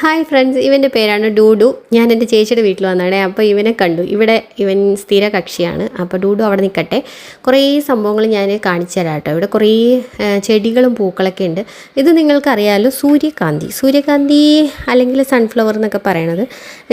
Hi friends, ഇവൻ്റെ പേരാണ് ഡൂഡു. ഞാൻ എൻ്റെ ചേച്ചിയുടെ വീട്ടിൽ വന്നതാണ്. അപ്പോൾ ഇവനെ കണ്ടു. ഇവിടെ ഇവൻ സ്ഥിര കക്ഷിയാണ്. അപ്പോൾ ഡൂഡു അവിടെ നിൽക്കട്ടെ. കുറേ സംഭവങ്ങൾ ഞാൻ കാണിച്ചു തരാം കേട്ടോ. ഇവിടെ കുറേ ചെടികളും പൂക്കളൊക്കെ ഉണ്ട്. ഇത് നിങ്ങൾക്കറിയാമല്ലോ, സൂര്യകാന്തി അല്ലെങ്കിൽ സൺഫ്ലവർ എന്നൊക്കെ പറയണത്.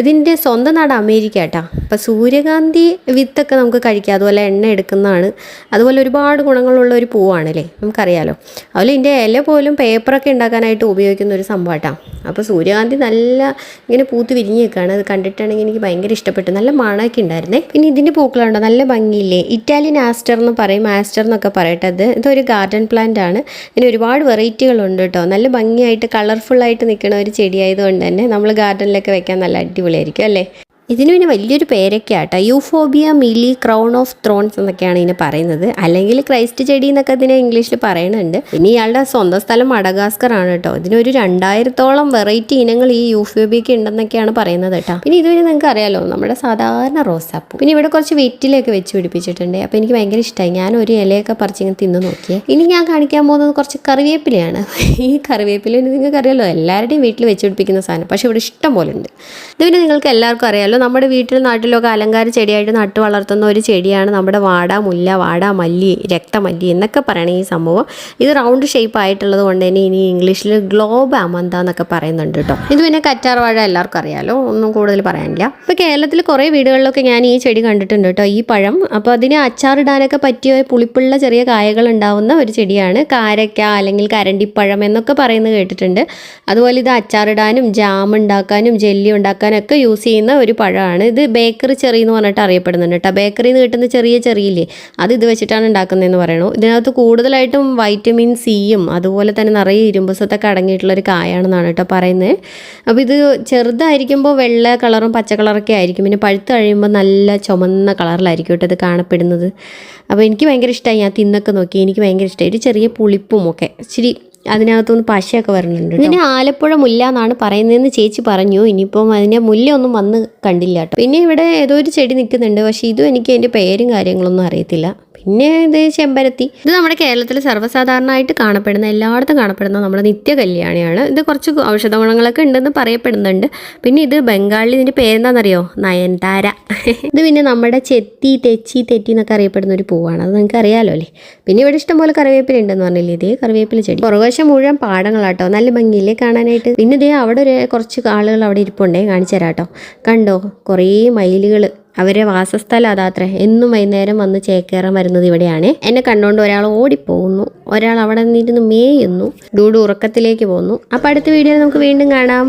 ഇതിൻ്റെ സ്വന്തം നാട് അമേരിക്ക കേട്ടോ. അപ്പോൾ സൂര്യകാന്തി വിത്തൊക്കെ നമുക്ക് കഴിക്കാം, അതുപോലെ എണ്ണ എടുക്കുന്നതാണ്. അതുപോലെ ഒരുപാട് ഗുണങ്ങളുള്ള ഒരു പൂവാണല്ലേ, നമുക്കറിയാമല്ലോ. അതുപോലെ ഇതിൻ്റെ ഇല പോലും പേപ്പറൊക്കെ ഉണ്ടാക്കാനായിട്ട് ഉപയോഗിക്കുന്ന ഒരു സംഭവം കേട്ടോ. അപ്പോൾ സൂര്യകാന്തി നല്ല ഇങ്ങനെ പൂത്ത് വിരിഞ്ഞ് നിൽക്കുകയാണ്. അത് കണ്ടിട്ടാണെങ്കിൽ എനിക്ക് ഭയങ്കര ഇഷ്ടപ്പെട്ടു. നല്ല മണമൊക്കെ ഉണ്ടായിരുന്നേ. പിന്നെ ഇതിൻ്റെ പൂക്കളുണ്ടോ, നല്ല ഭംഗിയില്ലേ. ഇറ്റാലിയൻ ആസ്റ്റർ എന്ന് പറയും, ആസ്റ്റർ എന്നൊക്കെ പറയട്ടത്. ഇതൊരു ഗാർഡൻ പ്ലാന്റ് ആണ്. ഇതിന് ഒരുപാട് വെറൈറ്റികളുണ്ട് കേട്ടോ. നല്ല ഭംഗിയായിട്ട് കളർഫുള്ളായിട്ട് നിൽക്കുന്ന ഒരു ചെടിയായതുകൊണ്ട് തന്നെ നമ്മൾ ഗാർഡനിലൊക്കെ വെക്കാൻ നല്ല അടിപൊളിയായിരിക്കും അല്ലേ. ഇതിന് പിന്നെ വലിയൊരു പേരൊക്കെ ആട്ടോ, യൂഫോബിയ മിലി ക്രൗൺ ഓഫ് ത്രോൺസ് എന്നൊക്കെയാണ് ഇതിനെ പറയുന്നത്. അല്ലെങ്കിൽ ക്രൈസ്റ്റ് ചെടി എന്നൊക്കെ ഇതിനെ ഇംഗ്ലീഷിൽ പറയുന്നുണ്ട്. പിന്നെ ഇയാളുടെ സ്വന്തം സ്ഥലം മഡഗാസ്കർ ആണ് കേട്ടോ. ഇതിനൊരു 2000-ഓളം വെറൈറ്റി ഇനങ്ങൾ ഈ യൂഫോബിയൊക്കെ ഉണ്ടെന്നൊക്കെയാണ് പറയുന്നത് കേട്ടോ. പിന്നെ ഇതുവരെ നിങ്ങൾക്ക് അറിയാലോ, നമ്മുടെ സാധാരണ റോസാപ്പൂ. പിന്നെ ഇവിടെ കുറച്ച് വെറ്റിലൊക്കെ വെച്ച് പിടിപ്പിച്ചിട്ടുണ്ട്. അപ്പോൾ എനിക്ക് ഭയങ്കര ഇഷ്ടമായി. ഞാൻ ഒരു ഇലയൊക്കെ പറിച്ചിങ്ങനെ തിന്ന് നോക്കിയേ. ഇനി ഞാൻ കാണിക്കാൻ പോകുന്നത് കുറച്ച് കറിവേപ്പിലയാണ്. ഈ കറിവേപ്പില നിങ്ങൾക്ക് അറിയാലോ, എല്ലാവരുടെയും വീട്ടിൽ വെച്ച് പിടിപ്പിക്കുന്ന സാധനം. പക്ഷേ ഇവിടെ ഇഷ്ടം പോലെ ഉണ്ട്. ഇത് പിന്നെ നിങ്ങൾക്ക് എല്ലാവർക്കും അറിയാലോ, നമ്മുടെ വീട്ടിൽ നാട്ടിലൊക്കെ അലങ്കാര ചെടിയായിട്ട് നട്ടു വളർത്തുന്ന ഒരു ചെടിയാണ് നമ്മുടെ വാടാമുല്ല, വാടാമല്ലി, രക്തമല്ലി എന്നൊക്കെ പറയണ ഈ സംഭവം. ഇത് റൗണ്ട് ഷേപ്പ് ആയിട്ടുള്ളത് കൊണ്ട് തന്നെ ഇനി ഇംഗ്ലീഷിൽ ഗ്ലോബ് അമന്ത എന്നൊക്കെ പറയുന്നുണ്ട് കേട്ടോ. ഇത് പിന്നെ കറ്റാർ വാഴ എല്ലാവർക്കും അറിയാലോ, ഒന്നും കൂടുതൽ പറയാനില്ല. ഇപ്പോൾ കേരളത്തിൽ കുറേ വീടുകളിലൊക്കെ ഞാൻ ഈ ചെടി കണ്ടിട്ടുണ്ട് കേട്ടോ, ഈ പഴം. അപ്പോൾ അതിന് അച്ചാറിടാനൊക്കെ പറ്റിയ പുളിപ്പുള്ള ചെറിയ കായകൾ ഉണ്ടാവുന്ന ഒരു ചെടിയാണ്. കാരക്ക അല്ലെങ്കിൽ കരണ്ടിപ്പഴം എന്നൊക്കെ പറയുന്നത് കേട്ടിട്ടുണ്ട്. അതുപോലെ ഇത് അച്ചാറിടാനും ജാം ഉണ്ടാക്കാനും ജെല്ലി ഉണ്ടാക്കാനൊക്കെ യൂസ് ചെയ്യുന്ന ഒരു പഴമാണ്. ഇത് ബേക്കറി ചെറി എന്ന് പറഞ്ഞിട്ട് അറിയപ്പെടുന്നുണ്ട് കേട്ടോ. ബേക്കറിയിൽ നിന്ന് കിട്ടുന്ന ചെറിയ ചെറിയില്ലേ, അത് ഇത് വെച്ചിട്ടാണ് ഉണ്ടാക്കുന്നതെന്ന് പറയണു. ഇതിനകത്ത് കൂടുതലായിട്ടും വൈറ്റമിൻ സിയും അതുപോലെ തന്നെ നിറയെ ഇരുമ്പ് സത്തൊക്കെ അടങ്ങിയിട്ടുള്ളൊരു കായാണെന്നാണ് കേട്ടോ പറയുന്നത്. അപ്പോൾ ഇത് ചെറുതായിരിക്കുമ്പോൾ വെള്ള കളറും പച്ച കളറൊക്കെ ആയിരിക്കും. പിന്നെ പഴുത്ത് കഴിയുമ്പോൾ നല്ല ചുമന്ന കളറിലായിരിക്കും കേട്ടോ ഇത് കാണപ്പെടുന്നത്. അപ്പോൾ എനിക്ക് ഭയങ്കര ഇഷ്ടമായി. ഞാൻ തിന്നൊക്കെ നോക്കി, എനിക്ക് ഭയങ്കര ഇഷ്ടമായി. ഒരു ചെറിയ പുളിപ്പും ഒക്കെ ഇച്ചിരി അതിനകത്തുനിന്ന് പശയൊക്കെ വരുന്നുണ്ട്. ഇതിന് ആലപ്പുഴ മുല്ല എന്നാണ് പറയുന്നതെന്ന് ചേച്ചി പറഞ്ഞു. ഇനിയിപ്പം അതിൻ്റെ മുല്ല ഒന്നും വന്ന് കണ്ടില്ല കേട്ടോ. പിന്നെ ഇവിടെ ഏതോ ഒരു ചെടി നിൽക്കുന്നുണ്ട്, പക്ഷേ ഇതും എനിക്ക് അതിൻ്റെ പേരും കാര്യങ്ങളൊന്നും അറിയത്തില്ല. പിന്നെ ഇത് ചെമ്പരത്തി. ഇത് നമ്മുടെ കേരളത്തിൽ സർവ്വസാധാരണമായിട്ട് കാണപ്പെടുന്ന, എല്ലായിടത്തും കാണപ്പെടുന്ന നമ്മുടെ നിത്യ കല്യാണിയാണ്. ഇത് കുറച്ച് ഔഷധ ഗുണങ്ങളൊക്കെ ഉണ്ടെന്ന് പറയപ്പെടുന്നുണ്ട്. പിന്നെ ഇത് ബംഗാളിൽ ഇതിൻ്റെ പേരെന്താണെന്നറിയോ, നയൻതാര. ഇത് പിന്നെ നമ്മുടെ തെച്ചി തെറ്റി എന്നൊക്കെ അറിയപ്പെടുന്ന ഒരു പൂവാണ്. അത് നിങ്ങൾക്ക് അറിയാമല്ലോ അല്ലേ. പിന്നെ ഇവിടെ ഇഷ്ടംപോലെ കറിവേപ്പില ഉണ്ടെന്ന് പറഞ്ഞില്ലേ, ഇതേ കറിവേപ്പില ചെടി. പുറകുവശം മുഴുവൻ പാടങ്ങളാട്ടോ, നല്ല ഭംഗിയില്ലേ കാണാനായിട്ട്. പിന്നെ ഇതേ അവിടെ കുറച്ച് ആളുകൾ അവിടെ ഇരിപ്പുണ്ടേ, കാണിച്ചു തരാം കേട്ടോ. കണ്ടോ, കുറേ മയിലുകൾ. അവരെ വാസസ്ഥലം അതാത്രേ. എന്നും വൈകുന്നേരം വന്ന് ചേക്കേറാൻ വരുന്നത് ഇവിടെയാണ്. എന്നെ കണ്ടുകൊണ്ട് ഒരാൾ ഓടിപ്പോകുന്നു, ഒരാൾ അവിടെ നിന്നിരുന്ന് മേയുന്നു. ഡൂഡു ഉറക്കത്തിലേക്ക് പോകുന്നു. അപ്പോൾ അടുത്ത വീഡിയോയിൽ നമുക്ക് വീണ്ടും കാണാം.